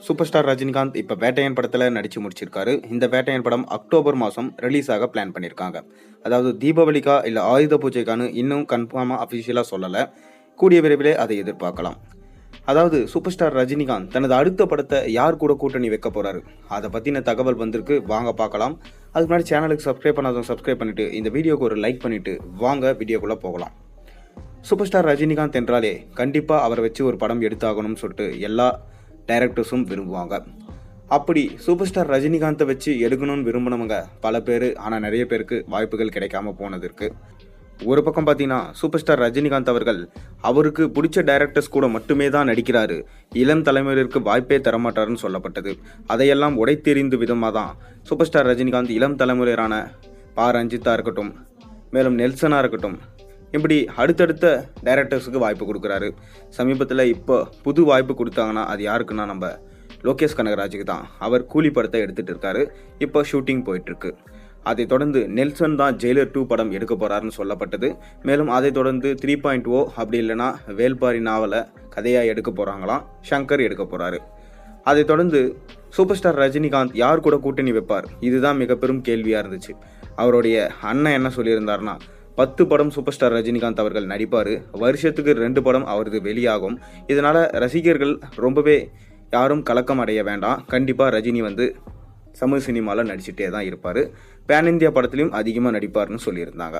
Super star Rajinikanth இப்போ வேட்டையன் படத்தில் நடித்து முடிச்சிருக்காரு. இந்த வேட்டையன் படம் அக்டோபர் மாதம் ரிலீஸ் ஆக பிளான் பண்ணியிருக்காங்க. அதாவது தீபாவளிக்கா இல்லை ஆயுத பூஜைக்கானு இன்னும் கன்ஃபார்மாக அஃபிஷியலாக சொல்லலை. கூடிய விரைவிலே அதை எதிர்பார்க்கலாம். அதாவது சூப்பர் ஸ்டார் ரஜினிகாந்த் தனது அடுத்த படத்தை யார் கூட கூட்டணி வைக்க போகிறாரு, அதை பற்றின தகவல் வந்திருக்கு. வாங்க பார்க்கலாம். அதுக்கு முன்னாடி சேனலுக்கு சப்ஸ்கிரைப் பண்ணாதவங்க சப்ஸ்கிரைப் பண்ணிவிட்டு இந்த வீடியோக்கு ஒரு லைக் பண்ணிவிட்டு வாங்க வீடியோக்குள்ளே போகலாம். சூப்பர் ஸ்டார் ரஜினிகாந்த் என்றாலே கண்டிப்பாக அவரை வச்சு ஒரு படம் எடுத்தாகணும்னு சொல்லிட்டு எல்லா டைரக்டர்ஸும் விரும்புவாங்க. அப்படி சூப்பர் ஸ்டார் ரஜினிகாந்தை வச்சு எடுக்கணும்னு விரும்பினவங்க பல பேர், ஆனால் நிறைய பேருக்கு வாய்ப்புகள் கிடைக்காம போனது இருக்கு. ஒரு பக்கம் பார்த்தீங்கன்னா சூப்பர் ஸ்டார் ரஜினிகாந்த் அவர்கள் அவருக்கு பிடிச்ச டைரக்டர்ஸ் கூட மட்டுமே தான் நடிக்கிறாரு, இளம் தலைமுறையிற்கு வாய்ப்பே தரமாட்டாருன்னு சொல்லப்பட்டது. அதையெல்லாம் உடைத்தெறிந்த விதமாக தான் சூப்பர் ஸ்டார் ரஜினிகாந்த் இளம் தலைமுறையான பா ரஞ்சித்தா இருக்கட்டும், மேலும் நெல்சனாக இருக்கட்டும், இப்படி அடுத்தடுத்த டைரக்டர்ஸுக்கு வாய்ப்பு கொடுக்குறாரு. சமீபத்தில் இப்போ புது வாய்ப்பு கொடுத்தாங்கன்னா அது யாருக்குன்னா நம்ம லோகேஷ் கனகராஜுக்கு தான். அவர் கூலி படத்தை எடுத்துகிட்டு இருக்காரு. இப்போ ஷூட்டிங் போயிட்டுருக்கு. அதை தொடர்ந்து நெல்சன் தான் ஜெயிலர் 2 படம் எடுக்க போகிறாருன்னு சொல்லப்பட்டது. மேலும் அதை தொடர்ந்து 3.0 அப்படி இல்லைனா வேல்பாரி நாவலை கதையாக எடுக்க போகிறாங்களாம். ஷங்கர் எடுக்க போகிறாரு. அதை தொடர்ந்து சூப்பர் ஸ்டார் ரஜினிகாந்த் யார் கூட கூட்டணி வைப்பார், இதுதான் மிக பெரும் கேள்வியாக இருந்துச்சு. அவருடைய அண்ணன் என்ன சொல்லியிருந்தாருன்னா 10 படம் சூப்பர் ஸ்டார் ரஜினிகாந்த் அவர்கள் நடிப்பார். வருஷத்துக்கு 2 படம் அவரது வெளியாகும். இதனால் ரசிகர்கள் ரொம்பவே யாரும் கலக்கம் அடைய வேண்டாம். கண்டிப்பாக ரஜினி தமிழ் சினிமாவில் நடிச்சுட்டே தான் இருப்பார். பேன் இந்தியா படத்துலையும் அதிகமாக நடிப்பார்னு சொல்லியிருந்தாங்க.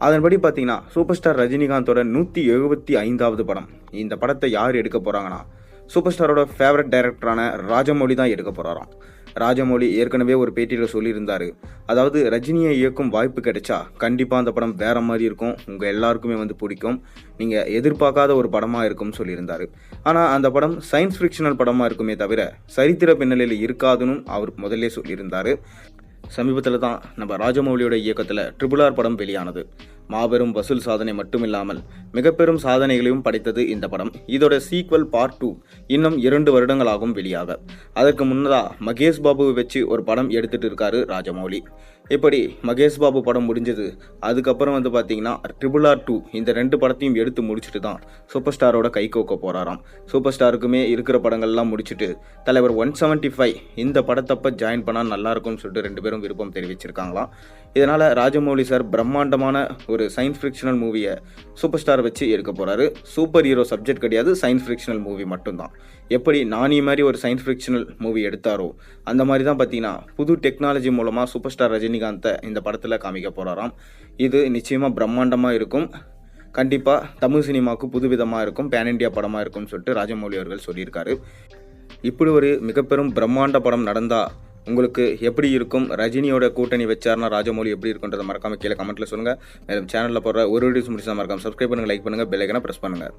அதன்படி பார்த்தீங்கன்னா சூப்பர் ஸ்டார் ரஜினிகாந்தோட 175வது படம். இந்த படத்தை யார் எடுக்க போகிறாங்கன்னா சூப்பர் ஸ்டாரோட ஃபேவரட் டைரக்டரான ராஜமௌலி தான் எடுக்க போகிறாராம். ராஜமௌலி ஏற்கனவே ஒரு பேட்டியில் சொல்லியிருந்தார், அதாவது ரஜினியை இயக்கும் வாய்ப்பு கிடைச்சா கண்டிப்பாக அந்த படம் வேறு மாதிரி இருக்கும், உங்கள் எல்லாருக்குமே பிடிக்கும், நீங்கள் எதிர்பார்க்காத ஒரு படமாக இருக்கும்னு சொல்லியிருந்தார். ஆனால் அந்த படம் சயின்ஸ் ஃபிக்ஷனல் படமாக இருக்குமே தவிர சரித்திர பின்னணியில் இருக்காதுன்னு அவர் முதல்லே சொல்லியிருந்தார். சமீபத்தில் தான் நம்ம ராஜமௌலியோட இயக்கத்தில் RRR படம் வெளியானது. மாபெரும் வசூல் சாதனை மட்டுமில்லாமல் மிக பெரும் சாதனைகளையும் படைத்தது இந்த படம். இதோட சீக்வல் பார்ட் 2 இன்னும் 2 வருடங்களாகும் வெளியாக. அதற்கு முன்னதாக மகேஷ் பாபுவை வச்சு ஒரு படம் எடுத்துகிட்டு இருக்காரு ராஜமௌலி. இப்படி மகேஷ் பாபு படம் முடிஞ்சது. அதுக்கப்புறம் பார்த்தீங்கன்னா RRR 2 இந்த 2 படத்தையும் எடுத்து முடிச்சுட்டு தான் சூப்பர் ஸ்டாரோட கை கோக்க போகிறாராம். சூப்பர் ஸ்டாருக்குமே இருக்கிற படங்கள்லாம் முடிச்சுட்டு தலைவர் 175 இந்த படத்தப்ப ஜாயின் பண்ணால் நல்லாயிருக்கும்னு சொல்லிட்டு 2 பேரும் விருப்பம் தெரிவிச்சிருக்காங்களாம். இதனால் ராஜமௌலி சார் பிரம்மாண்டமான ஒரு சயின்ஸ் ஃபிக்ஷனல் மூவியை சூப்பர் ஸ்டார் வச்சு எடுக்க போகிறாரு. சூப்பர் ஹீரோ சப்ஜெக்ட் கிடையாது, சயின்ஸ் ஃபிக்ஷனல் மூவி மட்டும்தான். எப்படி நானி மாதிரி ஒரு சயின்ஸ் ஃபிக்ஷனல் மூவி எடுத்தாரோ அந்த மாதிரி தான் பார்த்தீங்கன்னா புது டெக்னாலஜி மூலமாக சூப்பர் ஸ்டார் ரஜினிகாந்தை இந்த படத்தில் காமிக்க போகிறாராம். இது நிச்சயமாக பிரம்மாண்டமாக இருக்கும். கண்டிப்பாக தமிழ் சினிமாவுக்கு புதுவிதமாக இருக்கும், பேன் இண்டியா படமாக இருக்கும்னு சொல்லிட்டு ராஜமௌலி அவர்கள் சொல்லியிருக்காரு. இப்படி ஒரு மிக பெரும் பிரம்மாண்ட படம் நடந்தால் உங்களுக்கு எப்படி இருக்கும், ரஜினியோட கூட்டணி வச்சார்னா ராஜமௌலி எப்படி இருக்குன்றதை மறக்காமல் கீழே கமெண்ட்டில் சொல்லுங்கள். மேலும் சேனலில் போடுற ஒரு வீடியோஸ் முடிச்சா மறக்காமல் சப்ஸ்கிரைப் பண்ணுங்கள், லைக் பண்ணுங்கள், பெல் ஐக்கனை ப்ரெஸ் பண்ணுங்கள்.